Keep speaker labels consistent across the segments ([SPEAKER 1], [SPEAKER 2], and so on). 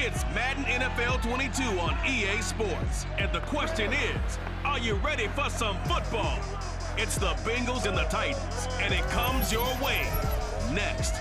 [SPEAKER 1] It's Madden NFL 22 on EA Sports. And the question is, are you ready for some football? It's the Bengals and the Titans, and it comes your way next.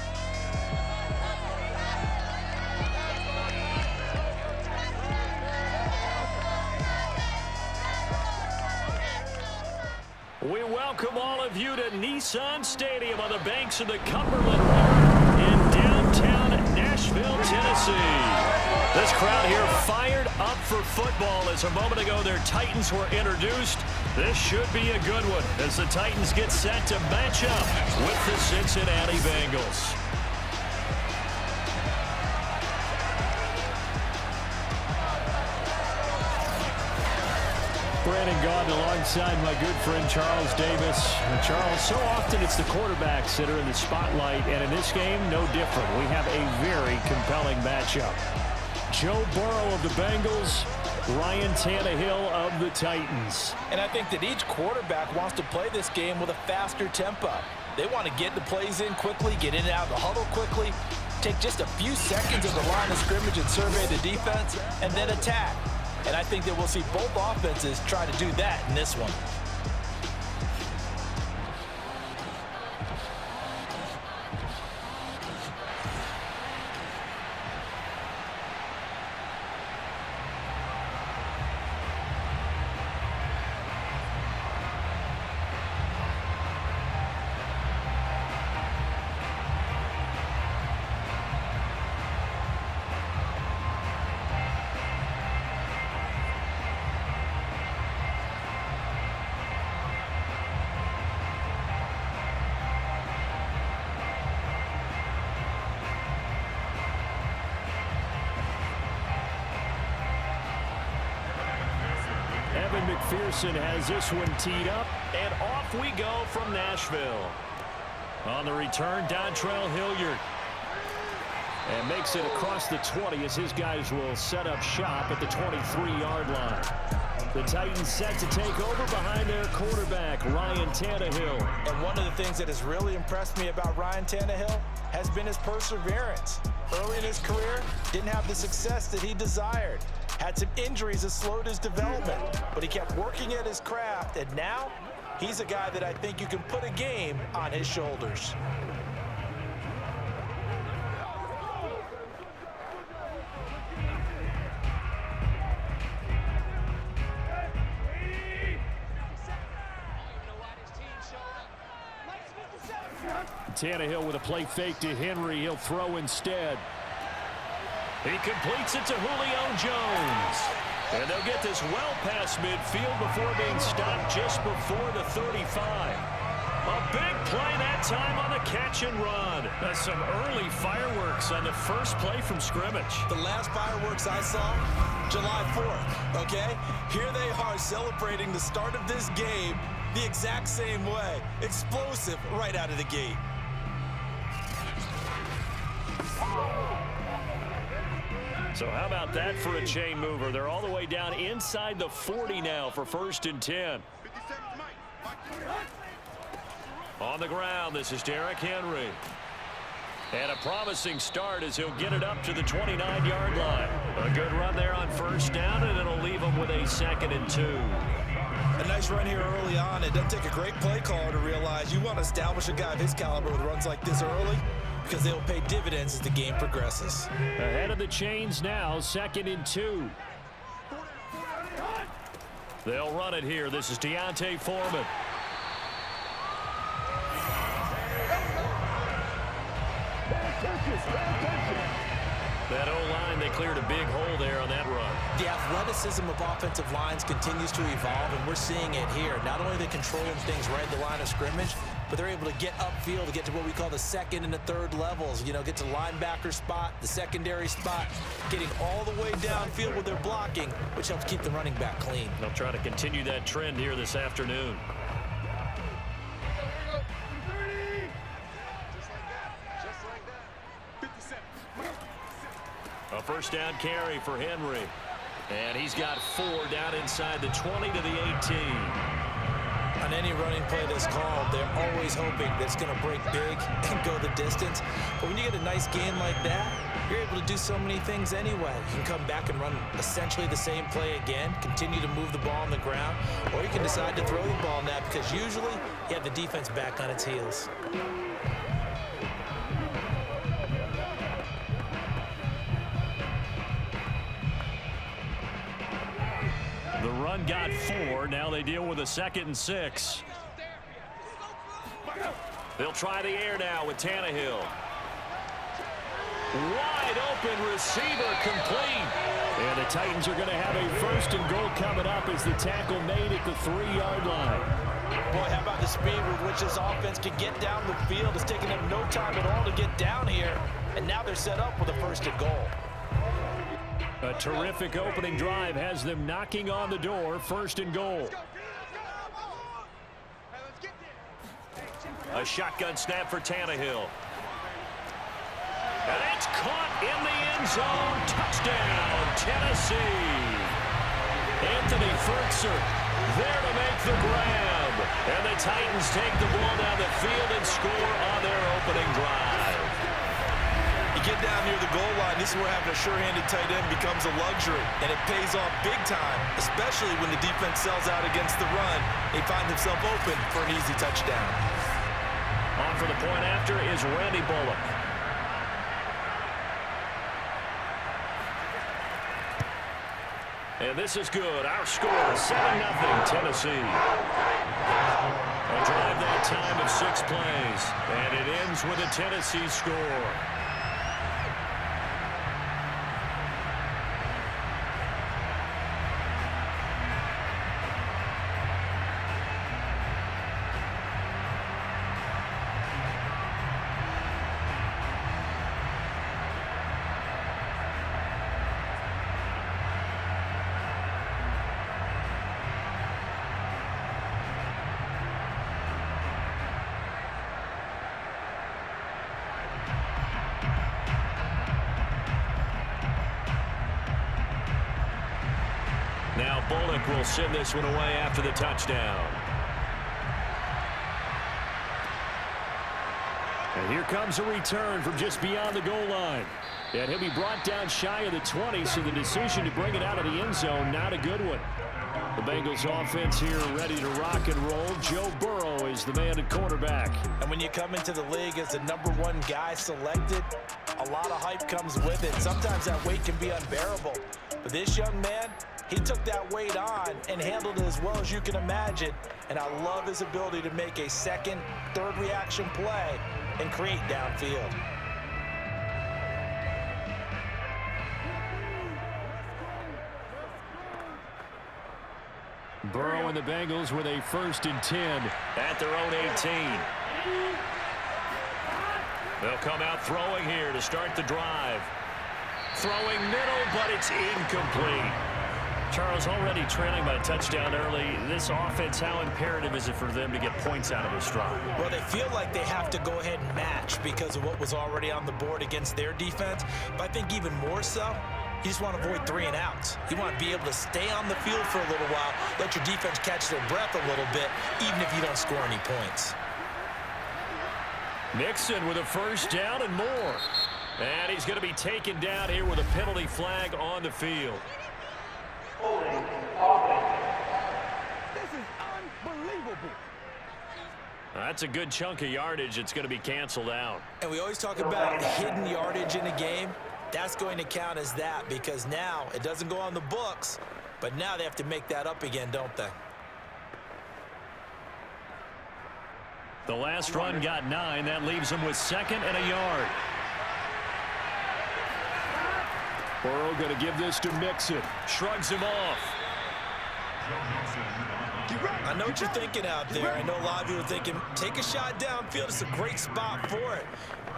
[SPEAKER 2] We welcome all of you to Nissan Stadium on the banks of the Cumberland River in downtown Nashville, Tennessee. This crowd here fired up for football as a moment ago their Titans were introduced. This should be a good one as the Titans get set to match up with the Cincinnati Bengals. Brandon Gaudin alongside my good friend Charles Davis. And Charles, so often it's the quarterbacks that are in the spotlight, and in this game, no different. We have a very compelling matchup. Joe Burrow of the Bengals, Ryan Tannehill of the Titans.
[SPEAKER 3] And I think that each quarterback wants to play this game with a faster tempo. They want to get the plays in quickly, get in and out of the huddle quickly, take just a few seconds of the line of scrimmage and survey the defense, and then attack. And I think that we'll see both offenses try to do that in this one.
[SPEAKER 2] McPherson has this one teed up, and off we go from Nashville. On the return, Dontrell Hilliard. And makes it across the 20 as his guys will set up shop at the 23-yard line. The Titans set to take over behind their quarterback, Ryan Tannehill.
[SPEAKER 3] And one of the things that has really impressed me about Ryan Tannehill has been his perseverance. Early in his career, didn't have the success that he desired. Had some injuries that slowed his development, but he kept working at his craft, and now he's a guy that I think you can put a game on his shoulders.
[SPEAKER 2] Tannehill with a play fake to Henry. He'll throw instead. He completes it to Julio Jones. And they'll get this well past midfield before being stopped just before the 35. A big play that time on the catch and run. That's some early fireworks on the first play from scrimmage.
[SPEAKER 3] The last fireworks I saw, July 4th, okay? Here they are celebrating the start of this game the exact same way. Explosive right out of the gate.
[SPEAKER 2] So how about that for a chain mover? They're all the way down inside the 40 now for 1st and 10. On the ground, this is Derrick Henry. And a promising start as he'll get it up to the 29-yard line. A good run there on 1st down, and it'll leave him with a 2nd and 2.
[SPEAKER 3] A nice run here early on. It doesn't take a great play caller to realize you want to establish a guy of his caliber with runs like this early, because they'll pay dividends as the game progresses.
[SPEAKER 2] Ahead of the chains now, 2nd and 2. They'll run it here. This is Deontay Foreman. That O-line, they cleared a big hole there on that run.
[SPEAKER 3] The athleticism of offensive lines continues to evolve, and we're seeing it here. Not only are they controlling things right at the line of scrimmage, but they're able to get upfield to get to what we call the 2nd and the 3rd levels. You know, get to the linebacker spot, the secondary spot, getting all the way downfield with their blocking, which helps keep the running back clean.
[SPEAKER 2] They'll try to continue that trend here this afternoon. A 1st down carry for Henry. And he's got 4 down inside the 20 to the 18.
[SPEAKER 3] On any running play that's called, they're always hoping that it's going to break big and go the distance. But when you get a nice game like that, you're able to do so many things anyway. You can come back and run essentially the same play again, continue to move the ball on the ground, or you can decide to throw the ball now because usually you have the defense back on its heels.
[SPEAKER 2] The run got 4. Now they deal with a 2nd and 6. They'll try the air now with Tannehill. Wide open receiver complete. And the Titans are going to have a 1st and goal coming up as the tackle made at the 3-yard line.
[SPEAKER 3] Boy, how about the speed with which this offense can get down the field? It's taking them no time at all to get down here. And now they're set up with a 1st and goal.
[SPEAKER 2] A terrific opening drive has them knocking on the door. 1st and goal. A shotgun snap for Tannehill. And it's caught in the end zone. Touchdown, Tennessee. Anthony Fertzer there to make the grab. And the Titans take the ball down the field and score on their opening drive.
[SPEAKER 4] Get down near the goal line, this is where having a sure-handed tight end becomes a luxury, and it pays off big time, especially when the defense sells out against the run. They find themselves open for an easy touchdown.
[SPEAKER 2] On for the point after is Randy Bullock. And this is good. Our score is 7-0 Tennessee. A drive that time of 6 plays, and it ends with a Tennessee score. Now Bullock will send this one away after the touchdown. And here comes a return from just beyond the goal line. And he'll be brought down shy of the 20, so the decision to bring it out of the end zone, not a good one. The Bengals offense here ready to rock and roll. Joe Burrow is the man at quarterback.
[SPEAKER 3] And when you come into the league as the #1 guy selected, a lot of hype comes with it. Sometimes that weight can be unbearable. But this young man, he took that weight on and handled it as well as you can imagine. And I love his ability to make a second, third reaction play and create downfield.
[SPEAKER 2] Burrow and the Bengals with a 1st and 10 at their own 18. They'll come out throwing here to start the drive. Throwing middle, but it's incomplete. Charles, already trailing by a touchdown early. This offense, how imperative is it for them to get points out of this drive?
[SPEAKER 3] Well, they feel like they have to go ahead and match because of what was already on the board against their defense. But I think even more so, you just want to avoid 3 and outs. You want to be able to stay on the field for a little while, let your defense catch their breath a little bit, even if you don't score any points.
[SPEAKER 2] Nixon with a 1st down and more. And he's going to be taken down here with a penalty flag on the field.
[SPEAKER 5] This is unbelievable.
[SPEAKER 2] That's a good chunk of yardage. It's going to be canceled out.
[SPEAKER 3] And we always talk about hidden yardage in a game. That's going to count as that because now it doesn't go on the books, but now they have to make that up again, don't they?
[SPEAKER 2] The last run got 9. That leaves them with 2nd and a yard. Burrow going to give this to Mixon. Shrugs him off.
[SPEAKER 3] I know what you're thinking out there. I know a lot of you are thinking, take a shot downfield. It's a great spot for it.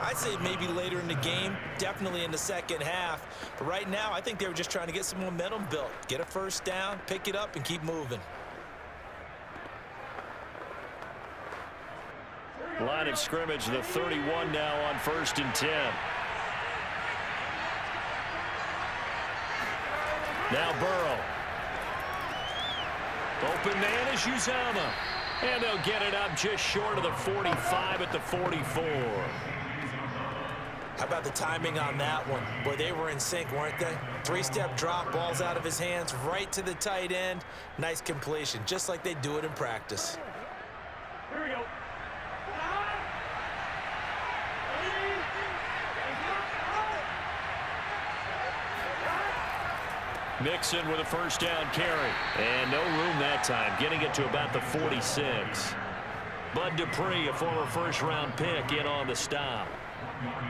[SPEAKER 3] I'd say maybe later in the game, definitely in the second half. But right now, I think they were just trying to get some momentum built. Get a 1st down, pick it up, and keep moving.
[SPEAKER 2] Line of scrimmage, the 31 now on 1st and 10. Now Burrow. Open man is Uzama. And they'll get it up just short of the 45 at the 44.
[SPEAKER 3] How about the timing on that one? Boy, they were in sync, weren't they? Three-step drop, ball's out of his hands, right to the tight end. Nice completion, just like they do it in practice.
[SPEAKER 5] Here we go.
[SPEAKER 2] Mixon with a first down carry. And no room that time, getting it to about the 46. Bud Dupree, a former first-round pick, in on the stop.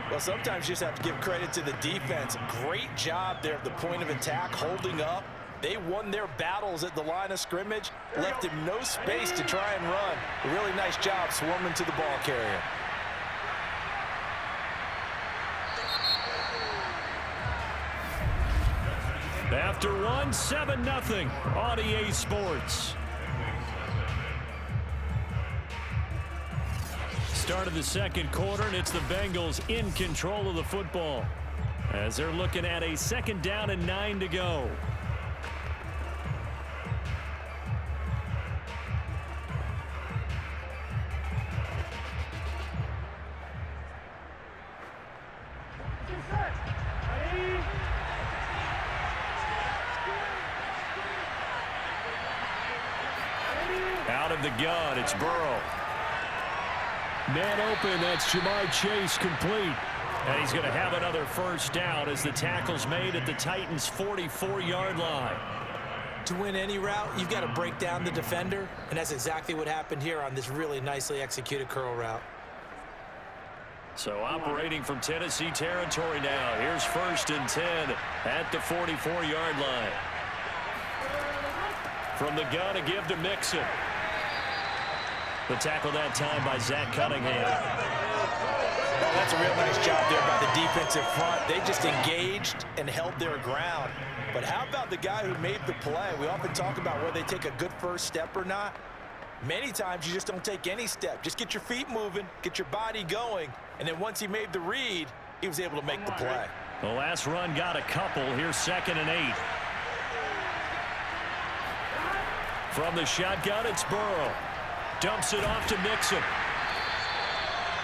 [SPEAKER 3] Well, sometimes you just have to give credit to the defense. Great job there at the point of attack, holding up. They won their battles at the line of scrimmage, left him no space to try and run. A really nice job swarming to the ball carrier.
[SPEAKER 2] After one, 7-0 on EA Sports. Start of the second quarter, and it's the Bengals in control of the football as they're looking at a second down and 9 to go. Out of the gun, it's Burrow. Man open, that's Jamar Chase, complete. And he's going to have another first down as the tackle's made at the Titans' 44-yard line.
[SPEAKER 3] To win any route, you've got to break down the defender, and that's exactly what happened here on this really nicely executed curl route.
[SPEAKER 2] So operating from Tennessee territory now. Here's 1st and 10 at the 44-yard line. From the gun, a give to Mixon. The tackle that time by Zach Cunningham.
[SPEAKER 3] Well, that's a real nice job there by the defensive front. They just engaged and held their ground. But how about the guy who made the play? We often talk about whether they take a good first step or not. Many times you just don't take any step. Just get your feet moving, get your body going, and then once he made the read, he was able to make the play.
[SPEAKER 2] The last run got a couple. Here's 2nd and 8. From the shotgun, it's Burrow. Dumps it off to Mixon.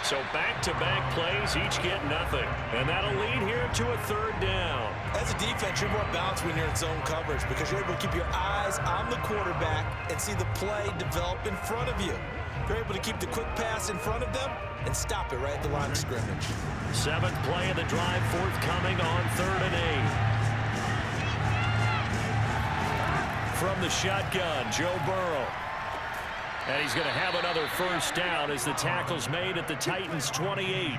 [SPEAKER 2] So back-to-back plays, each get nothing. And that'll lead here to a 3rd down.
[SPEAKER 3] As a defense, you're more balanced when you're in zone coverage because you're able to keep your eyes on the quarterback and see the play develop in front of you. You're able to keep the quick pass in front of them and stop it right at the line of scrimmage.
[SPEAKER 2] 7th play of the drive forthcoming on 3rd and 8. From the shotgun, Joe Burrow. And he's going to have another first down as the tackle's made at the Titans' 28.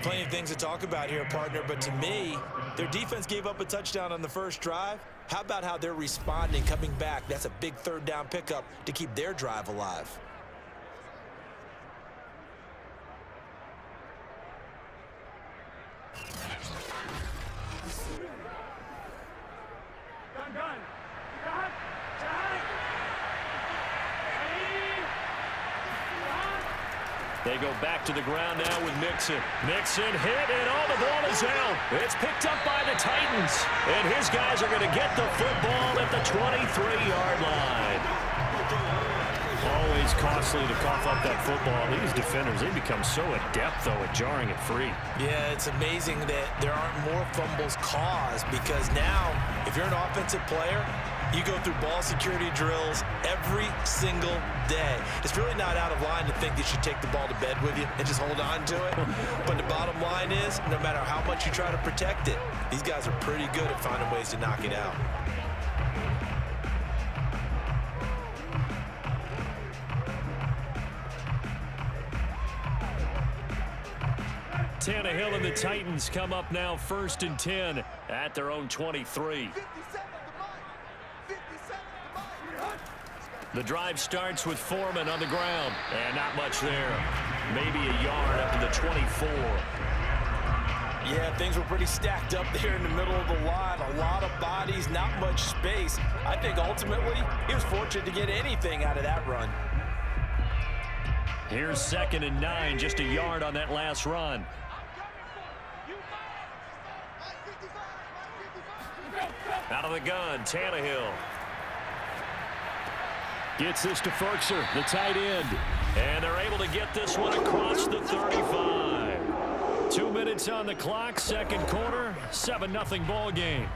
[SPEAKER 3] Plenty of things to talk about here, partner, but to me, their defense gave up a touchdown on the first drive. How about how they're responding, coming back? That's a big 3rd down pickup to keep their drive alive.
[SPEAKER 2] They go back to the ground now with Mixon. Mixon hit, and all the ball is out. It's picked up by the Titans. And his guys are going to get the football at the 23-yard line. Always costly to cough up that football. These defenders, they become so adept, though, at jarring it free.
[SPEAKER 3] Yeah, it's amazing that there aren't more fumbles caused because now, if you're an offensive player, you go through ball security drills every single day. It's really not out of line to think that you should take the ball to bed with you and just hold on to it. But the bottom line is, no matter how much you try to protect it, these guys are pretty good at finding ways to knock it out.
[SPEAKER 2] Tannehill and the Titans come up now 1st and 10 at their own 23. The drive starts with Foreman on the ground. And not much there. Maybe a yard up to the 24.
[SPEAKER 3] Yeah, things were pretty stacked up there in the middle of the line. A lot of bodies, not much space. I think ultimately he was fortunate to get anything out of that run.
[SPEAKER 2] Here's 2nd and 9, just a yard on that last run. Out of the gun, Tannehill. Gets this to Ferkser, the tight end. And they're able to get this one across the 35. 2 minutes on the clock, second quarter, 7-0 ball game.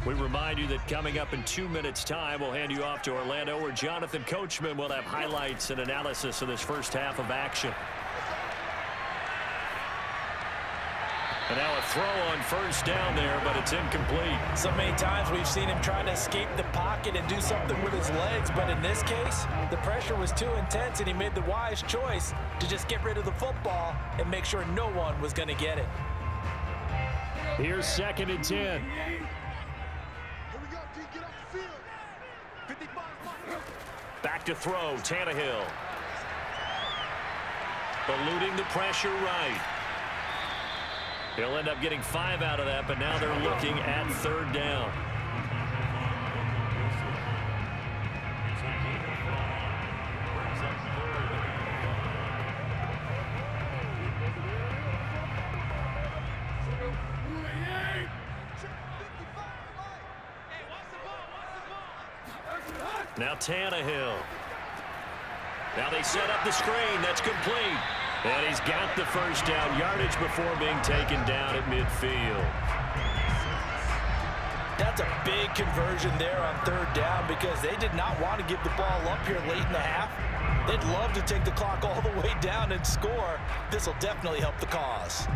[SPEAKER 2] We remind you that coming up in 2 minutes' time, we'll hand you off to Orlando, where Jonathan Coachman will have highlights and analysis of this first half of action. And now a throw on first down there, but it's incomplete.
[SPEAKER 3] So many times we've seen him trying to escape the pocket and do something with his legs, but in this case, the pressure was too intense, and he made the wise choice to just get rid of the football and make sure no one was going to get it.
[SPEAKER 2] Here's 2nd and 10. Back to throw, Tannehill. Eluding the pressure right. He'll end up getting 5 out of that, but now they're looking at 3rd down. Now Tannehill. Now they set up the screen. That's complete. And he's got the first down yardage before being taken down at midfield.
[SPEAKER 3] That's a big conversion there on 3rd down because they did not want to give the ball up here late in the half. They'd love to take the clock all the way down and score. This will definitely help the cause.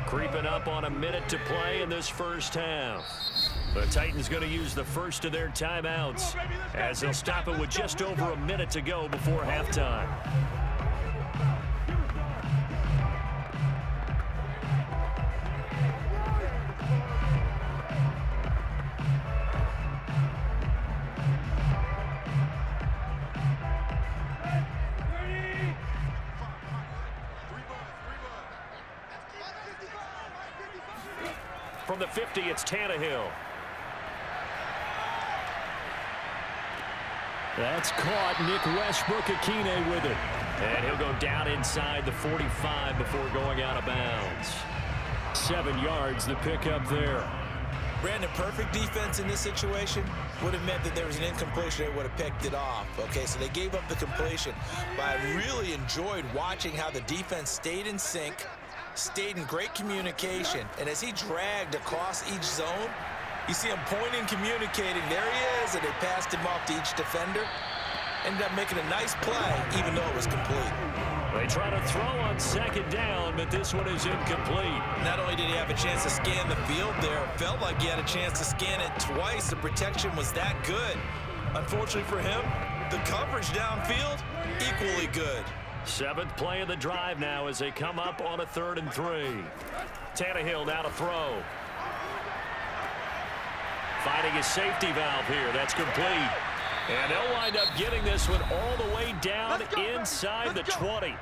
[SPEAKER 2] Creeping up on a minute to play in this first half. The Titans going to use the first of their timeouts as they'll stop it with just over a minute to go before halftime. From the 50, it's Tannehill. That's caught. Nick Westbrook-Akine with it. And he'll go down inside the 45 before going out of bounds. 7 yards, the pickup there.
[SPEAKER 3] Brandon, perfect defense in this situation would have meant that there was an incompletion. They would have picked it off. Okay, so they gave up the completion. But I really enjoyed watching how the defense stayed in sync, stayed in great communication, and as he dragged across each zone, you see him pointing, communicating. There he is, and they passed him off to each defender. Ended up making a nice play, even though it was complete.
[SPEAKER 2] They try to throw on 2nd down, but this one is incomplete.
[SPEAKER 3] Not only did he have a chance to scan the field there, it felt like he had a chance to scan it twice. The protection was that good. Unfortunately for him, the coverage downfield, equally good.
[SPEAKER 2] 7th play of the drive now as they come up on a 3rd and 3. Tannehill now to throw. Finding his safety valve here. That's complete. And they'll wind up getting this one all the way down inside the 20.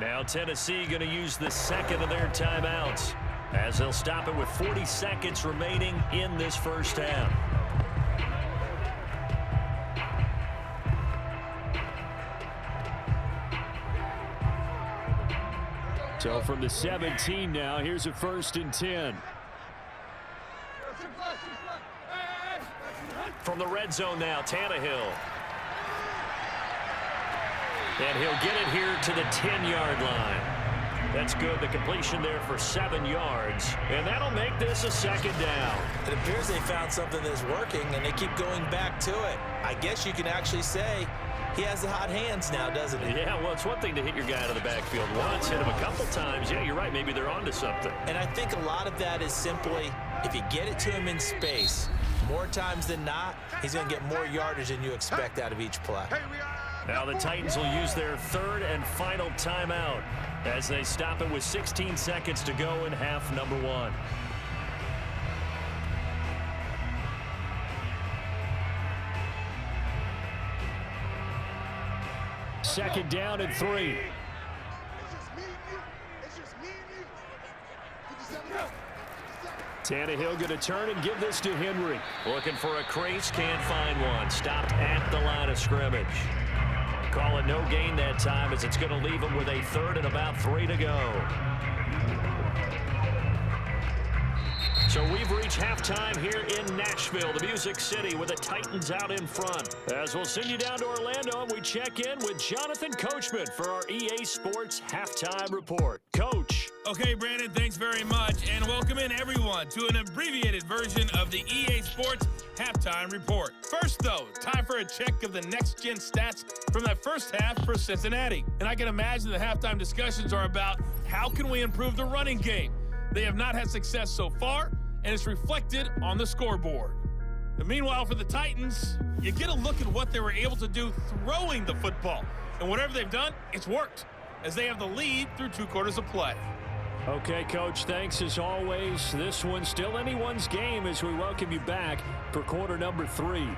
[SPEAKER 2] Now Tennessee going to use the 2nd of their timeouts as they'll stop it with 40 seconds remaining in this first half. So from the 17 now, here's a 1st and 10. From the red zone now, Tannehill. And he'll get it here to the 10-yard line. That's good. The completion there for 7 yards. And that'll make this a 2nd down.
[SPEAKER 3] It appears they found something that's working, and they keep going back to it. I guess you can actually say he has the hot hands now, doesn't he?
[SPEAKER 2] Yeah, well, it's one thing to hit your guy out of the backfield once, hit him a couple times. Yeah, you're right. Maybe they're onto something.
[SPEAKER 3] And I think a lot of that is simply if you get it to him in space, more times than not, he's going to get more yardage than you expect out of each play.
[SPEAKER 2] Now the Titans will use their 3rd and final timeout as they stop it with 16 seconds to go in half number 1. Second down and 3. Tannehill going to turn and give this to Henry. Looking for a crease, can't find one. Stopped at the line of scrimmage. Call it no gain that time as it's going to leave him with a third and about 3 to go. So we've reached halftime here in Nashville, the Music City, with the Titans out in front. As we'll send you down to Orlando, and we check in with Jonathan Coachman for our EA Sports Halftime Report. Coach.
[SPEAKER 6] Okay, Brandon, thanks very much, and welcome in everyone to an abbreviated version of the EA Sports Halftime Report. First, though, time for a check of the next-gen stats from that first half for Cincinnati. And I can imagine the halftime discussions are about how can we improve the running game. They have not had success so far, and it's reflected on the scoreboard. And meanwhile, for the Titans, you get a look at what they were able to do throwing the football. And whatever they've done, it's worked, as they have the lead through 2 quarters of play.
[SPEAKER 2] Okay, Coach, thanks as always. This one's still anyone's game as we welcome you back for quarter number 3.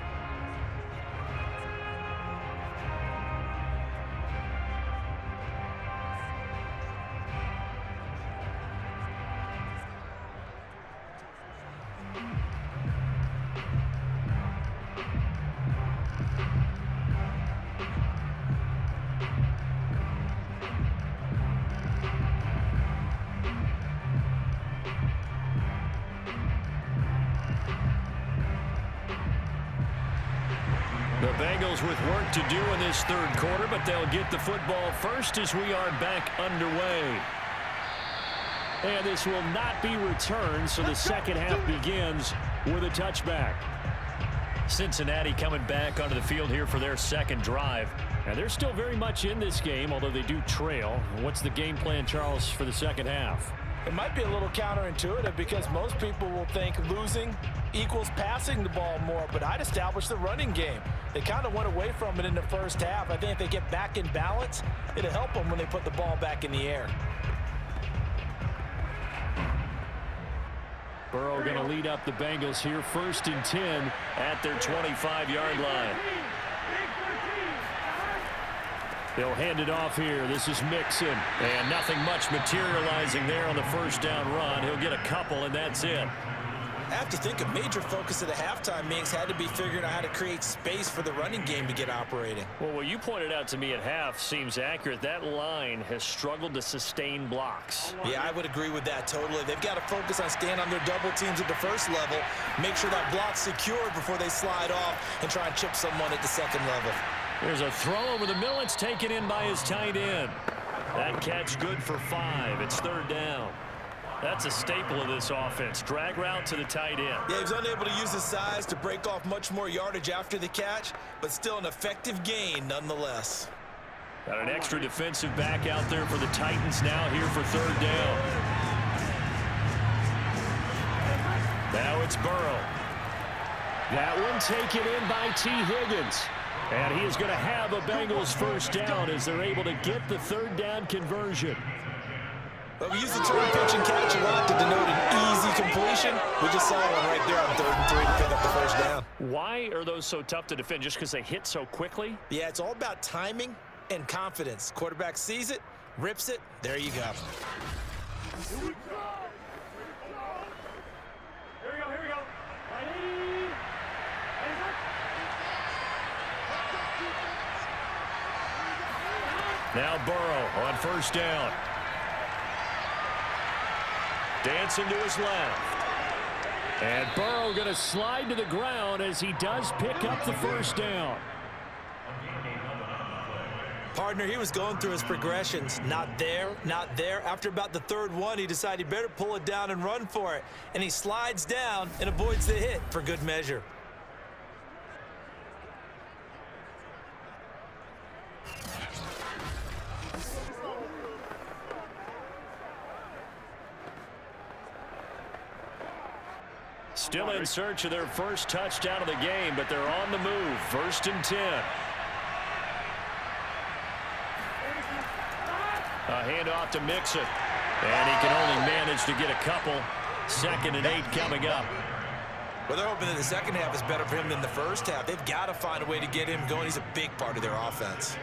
[SPEAKER 2] The Bengals with work to do in this third quarter, but they'll get the football first as we are back underway. And this will not be returned, so the second half begins with a touchback. Cincinnati coming back onto the field here for their second drive. And they're still very much in this game, although they do trail. What's the game plan, Charles, for the second half?
[SPEAKER 3] It might be a little counterintuitive because most people will think losing equals passing the ball more, but I'd establish the running game. They kind of went away from it in the first half. I think if they get back in balance, it'll help them when they put the ball back in the air.
[SPEAKER 2] Burrow going to lead up the Bengals here, 1st and 10 at their 25-yard line. They'll hand it off here. This is Mixon. And nothing much materializing there on the first down run. He'll get a couple, and that's it.
[SPEAKER 3] I have to think a major focus of the halftime meetings had to be figuring out how to create space for the running game to get operating.
[SPEAKER 2] Well, what you pointed out to me at half seems accurate. That line has struggled to sustain blocks.
[SPEAKER 3] Yeah, I would agree with that totally. They've got to focus on staying on their double teams at the first level, make sure that block's secured before they slide off and try and chip someone at the second level.
[SPEAKER 2] There's a throw over the middle. It's taken in by his tight end. That catch good for 5. It's 3rd down. That's a staple of this offense. Drag route to the tight end.
[SPEAKER 3] Yeah, he was unable to use his size to break off much more yardage after the catch, but still an effective gain nonetheless.
[SPEAKER 2] Got an extra defensive back out there for the Titans now here for 3rd down. Now it's Burrow. That one taken in by T. Higgins. And he is going to have a Bengals first down as they're able to get the 3rd down conversion.
[SPEAKER 3] But we use the term pitch and catch a lot to denote an easy completion. We just saw one right there on 3rd and 3 to pick up the first down.
[SPEAKER 2] Why are those so tough to defend? Just because they hit so quickly?
[SPEAKER 3] Yeah, it's all about timing and confidence. Quarterback sees it, rips it, there you go.
[SPEAKER 5] Here we go.
[SPEAKER 2] Now Burrow on 1st down. Dancing to his left. And Burrow going to slide to the ground as he does pick up the first down.
[SPEAKER 3] Partner, he was going through his progressions. Not there, not there. After about the 3rd one, he decided he better pull it down and run for it. And he slides down and avoids the hit for good measure.
[SPEAKER 2] Still in search of their first touchdown of the game, but they're on the move. 1st and 10. A handoff to Mixon. And he can only manage to get a couple. 2nd and 8 coming up.
[SPEAKER 3] Well, they're hoping that the second half is better for him than the first half. They've got to find a way to get him going. He's a big part of their offense.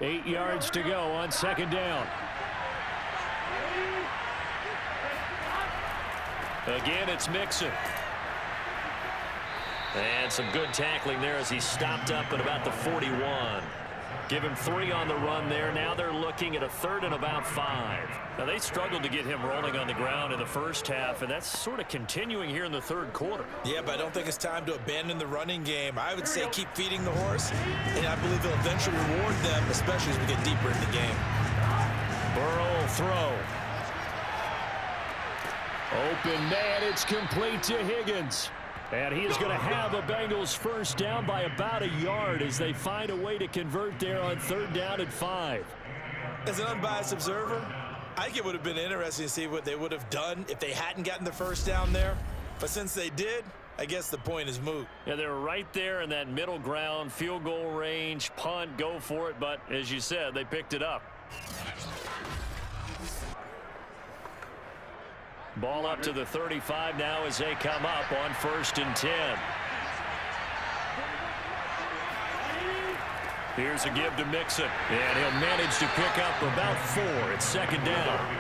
[SPEAKER 2] 8 yards to go on second down. Again, it's Mixon. And some good tackling there as he stopped up at about the 41. Give him 3 on the run there. Now they're looking at a 3rd and about 5. Now, they struggled to get him rolling on the ground in the first half, and that's sort of continuing here in the third quarter.
[SPEAKER 3] Yeah, but I don't think it's time to abandon the running game. I would say keep feeding the horse, and I believe he'll eventually reward them, especially as we get deeper in the game.
[SPEAKER 2] Burrow throw. Open man, it's complete to Higgins. And he is going to have the Bengals first down by about a yard as they find a way to convert there on 3rd down and 5.
[SPEAKER 3] As an unbiased observer, I think it would have been interesting to see what they would have done if they hadn't gotten the first down there. But since they did, I guess the point is moot.
[SPEAKER 2] Yeah, they're right there in that middle ground, field goal range, punt, go for it. But as you said, they picked it up. Ball up to the 35 now as they come up on 1st and 10. Here's a give to Mixon, and he'll manage to pick up about 4. It's 2nd down.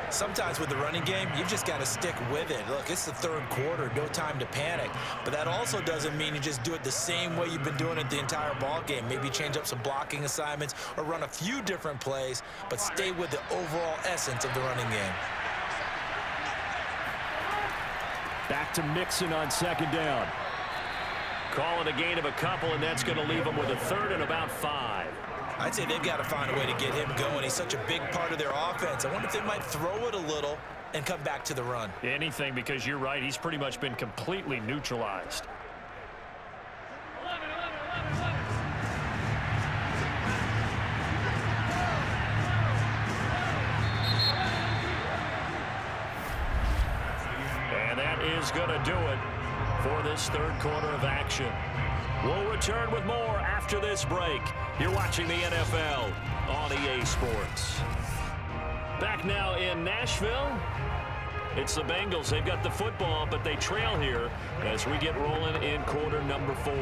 [SPEAKER 3] Sometimes with the running game, you've just got to stick with it. Look, it's the 3rd quarter, no time to panic. But that also doesn't mean you just do it the same way you've been doing it the entire ball game. Maybe change up some blocking assignments or run a few different plays, but stay with the overall essence of the running game.
[SPEAKER 2] Back to Mixon on 2nd down. Calling a gain of a couple, and that's going to leave them with a 3rd and about 5.
[SPEAKER 3] I'd say they've got to find a way to get him going. He's such a big part of their offense. I wonder if they might throw it a little and come back to the run.
[SPEAKER 2] Anything, because you're right. He's pretty much been completely neutralized. And that is going to do it for this 3rd quarter of action. We'll return with more after this break. You're watching the NFL on EA Sports. Back now in Nashville. It's the Bengals. They've got the football, but they trail here as we get rolling in quarter number 4.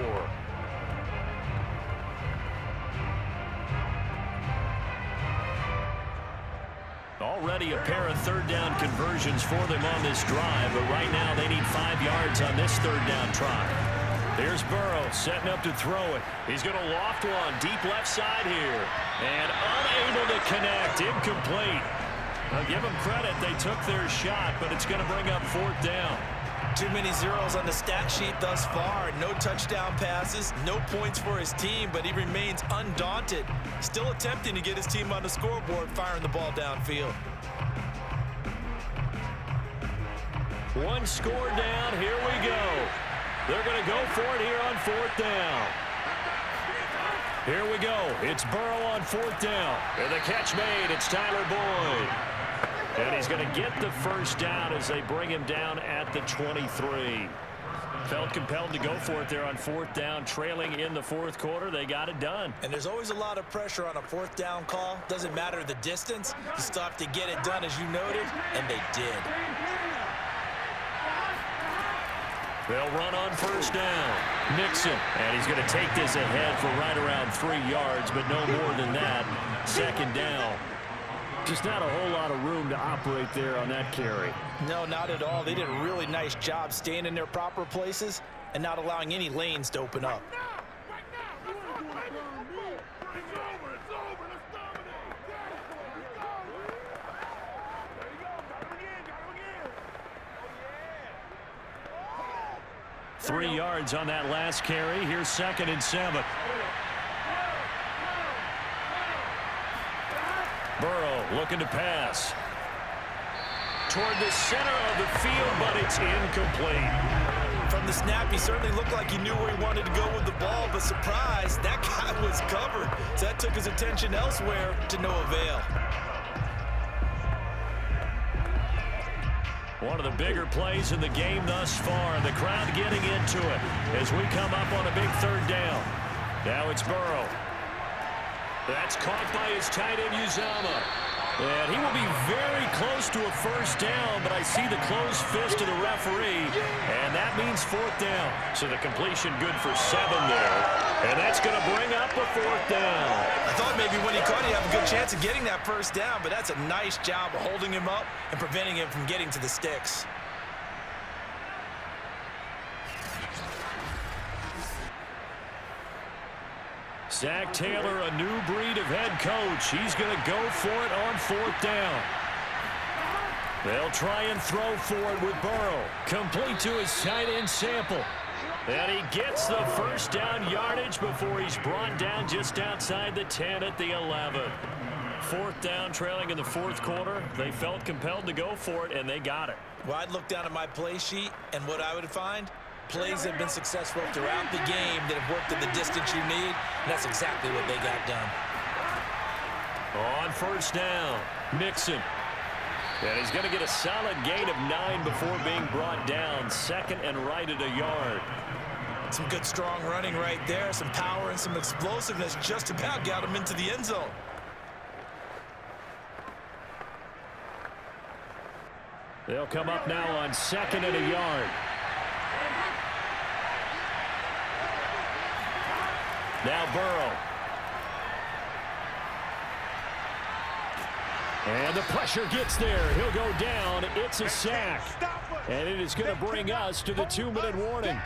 [SPEAKER 2] Already a pair of 3rd down conversions for them on this drive, but right now they need 5 yards on this 3rd down try. There's Burrow setting up to throw it. He's going to loft one deep left side here, and unable to connect. Incomplete. I'll give them credit. They took their shot, but it's going to bring up 4th down.
[SPEAKER 3] Too many zeros on the stat sheet thus far. No touchdown passes, no points for his team, but he remains undaunted. Still attempting to get his team on the scoreboard, firing the ball downfield.
[SPEAKER 2] 1 score down. Here we go. They're going to go for it here on 4th down. Here we go. It's Burrow on 4th down. And the catch made. It's Tyler Boyd. And he's going to get the first down as they bring him down at the 23. Felt compelled to go for it there on 4th down, trailing in the 4th quarter. They got it done.
[SPEAKER 3] And there's always a lot of pressure on a 4th down call. Doesn't matter the distance. You still have to get it done, as you noted, and they did.
[SPEAKER 2] They'll run on 1st down. Mixon, and he's going to take this ahead for right around 3 yards, but no more than that. 2nd down. Just not a whole lot of room to operate there on that carry.
[SPEAKER 3] No, not at all. They did a really nice job staying in their proper places and not allowing any lanes to open up.
[SPEAKER 2] 3 yards on that last carry. Here's 2nd and 7. Burrow looking to pass toward the center of the field, but it's incomplete.
[SPEAKER 3] From the snap, he certainly looked like he knew where he wanted to go with the ball, but surprise, that guy was covered. So that took his attention elsewhere to no avail.
[SPEAKER 2] One of the bigger plays in the game thus far. The crowd getting into it as we come up on a big 3rd down. Now it's Burrow. That's caught by his tight end, Uzama. And he will be very close to a first down, but I see the closed fist of the referee, and that means 4th down. So the completion good for 7 there. And And that's going to bring up a fourth down.
[SPEAKER 4] I thought maybe when he caught, he'd have a good chance of getting that first down, but that's a nice job of holding him up and preventing him from getting to the sticks.
[SPEAKER 2] Zach Taylor, a new breed of head coach. He's going to go for it on fourth down. They'll try and throw for it with Burrow. Complete to his tight end Sample. And he gets the first down yardage before he's brought down just outside the 10 at the 11. Fourth down, trailing in the fourth quarter. They felt compelled to go for it, and they got it.
[SPEAKER 3] Well, I'd look down at my play sheet, and what I would find, plays have been successful throughout the game that have worked at the distance you need, and that's exactly what they got done.
[SPEAKER 2] On first down, Mixon. And he's going to get a solid gain of 9 before being brought down. Second and right at a yard.
[SPEAKER 3] Some good, strong running right there. Some power and some explosiveness just about got him into the end zone.
[SPEAKER 2] They'll come up now on second and a yard. Now Burrow. And the pressure gets there. He'll go down. It's a sack. And it is going to bring us to the 2-minute warning.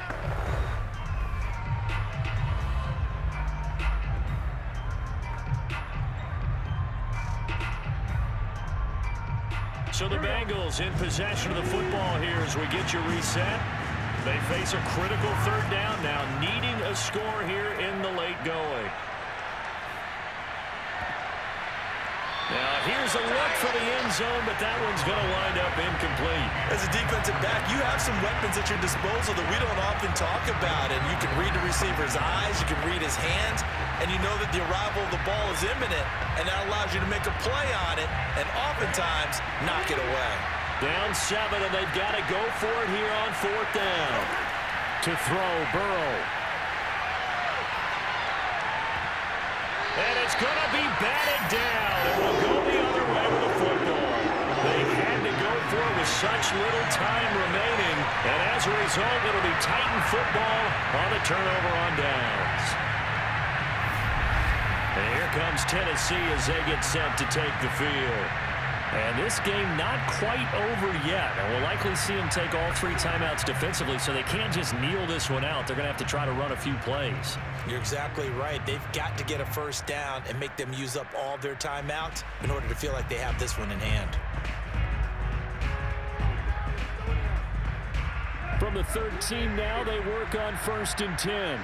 [SPEAKER 2] So the Bengals in possession of the football here as we get you reset. They face a critical third down now, needing a score here in the late going. Now, here's a look for the end zone, but that one's going to wind up incomplete.
[SPEAKER 4] As a defensive back, you have some weapons at your disposal that we don't often talk about, and you can read the receiver's eyes, you can read his hands, and you know that the arrival of the ball is imminent, and that allows you to make a play on it, and oftentimes knock it away.
[SPEAKER 2] Down 7, and they've got to go for it here on fourth down. To throw, Burrow. And it's going to be batted down. It will go the other way with the football. They had to go for it with such little time remaining. And as a result, it'll be Titan football on the turnover on downs. And here comes Tennessee as they get set to take the field. And this game not quite over yet. And we'll likely see them take all 3 timeouts defensively, so they can't just kneel this one out. They're going to have to try to run a few plays.
[SPEAKER 3] You're exactly right. They've got to get a first down and make them use up all their timeouts in order to feel like they have this one in hand.
[SPEAKER 2] From the 13 now, they work on 1st and 10.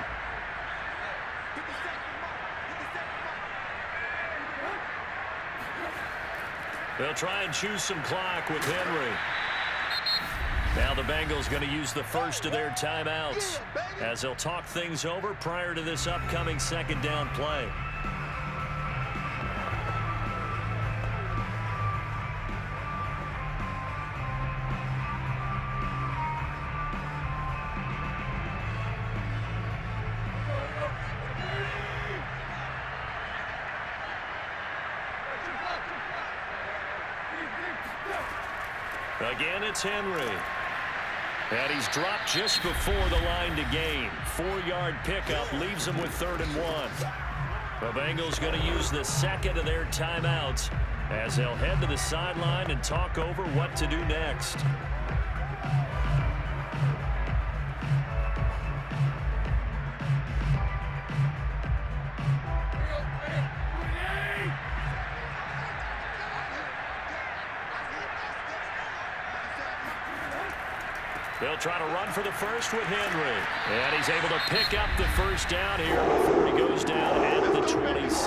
[SPEAKER 2] They'll try and choose some clock with Henry. Now the Bengals going to use the first of their timeouts as they'll talk things over prior to this upcoming second down play. Again, it's Henry. And he's dropped just before the line to gain. 4-yard pickup leaves him with 3rd and 1. The Bengals going to use the second of their timeouts as they'll head to the sideline and talk over what to do next. They'll try to run for the first with Henry. And he's able to pick up the first down here before he goes down at the 26.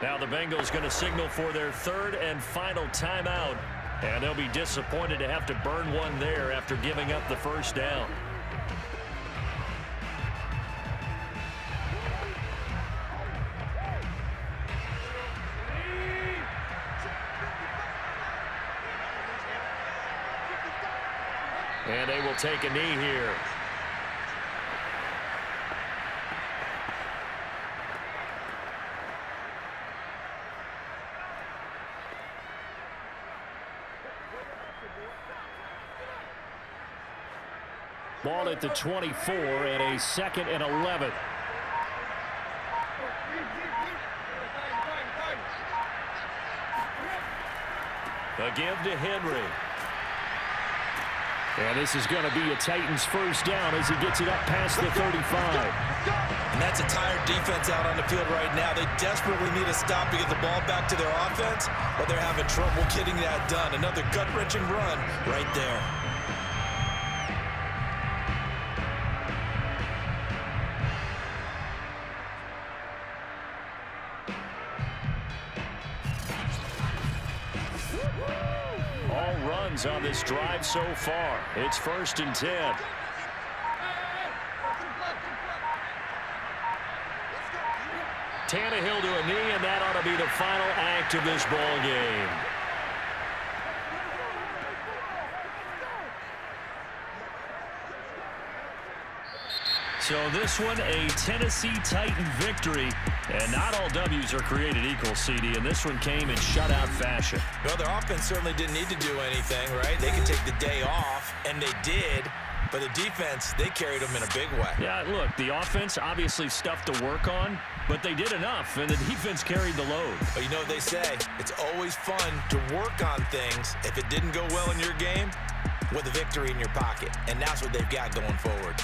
[SPEAKER 2] Now the Bengals going to signal for their 3rd and final timeout. And they'll be disappointed to have to burn one there after giving up the first down. And they will take a knee here. Ball at the 24 and a 2nd and 11. A give to Henry. And this is going to be a Titans first down as he gets it up past the 35.
[SPEAKER 4] And that's a tired defense out on the field right now. They desperately need a stop to get the ball back to their offense, but they're having trouble getting that done. Another gut-wrenching run right there.
[SPEAKER 2] On this drive so far. It's 1st and 10. Tannehill to a knee, and that ought to be the final act of this ball game. So this one, a Tennessee Titan victory. And not all W's are created equal, CD, and this one came in shutout fashion.
[SPEAKER 4] Well, their offense certainly didn't need to do anything, right? They could take the day off, and they did. But the defense, they carried them in a big way.
[SPEAKER 2] Yeah, look, the offense, obviously stuff to work on, but they did enough, and the defense carried the load.
[SPEAKER 4] But you know what they say, it's always fun to work on things. If it didn't go well in your game, with a victory in your pocket. And that's what they've got going forward.